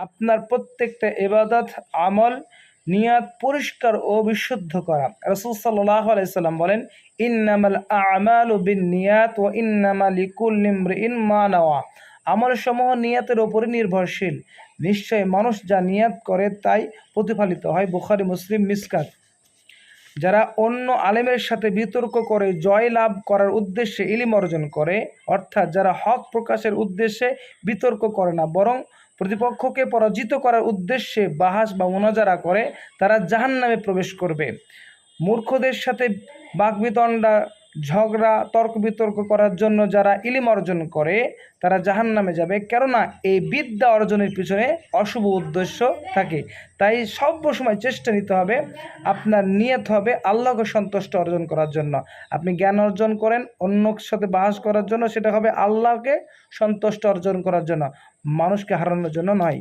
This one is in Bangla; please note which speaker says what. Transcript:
Speaker 1: আপনার প্রত্যেকটা ইবাদত আমল নিয়াত পরিষ্কার ও বিশুদ্ধ করা। রাসূল সাল্লাল্লাহু আলাইহি সাল্লাম বলেন, ইন্নামাল আ'মালু বিন্নিয়াত ওয়া ইন্নামা লিকুল্লি ইমরিইন মা নাওয়া। আমল সমূহ নিয়াতের উপরে নির্ভরশীল, নিশ্চয় মানুষ যা নিয়াত করে তাই প্রতিফলিত হয়। বুখারী, মুসলিম, মিসকাত। যারা অন্য আলেমের সাথে বিতর্ক করে জয় লাভ করার উদ্দেশ্যে ইলম অর্জন করে, অর্থাৎ যারা হক প্রকাশের উদ্দেশ্যে বিতর্ক করে না বরং প্রতিপক্ষকে পরাজিত করার উদ্দেশ্যে বাহাস বা মুনাজারা করে, তারা জাহান্নামে প্রবেশ করবে। মূর্খদের সাথে বাকবিতণ্ডা, ঝগড়া, তর্ক বিতর্ক করার জন্য যারা ইলম অর্জন করে তারা জাহান্নামে যাবে, কেননা এই বিদ্যা অর্জনের পিছনে অশুভ উদ্দেশ্য থাকে। তাই সর্বসময় চেষ্টা নিতে হবে, আপনার নিয়ত হবে আল্লাহকে সন্তুষ্ট অর্জন করার জন্য। আপনি জ্ঞান অর্জন করেন অন্যর সাথে বাহাস করার জন্য, সেটা হবে আল্লাহকে সন্তুষ্ট অর্জন করার জন্য, মানুষকে হারানোর জন্য নয়।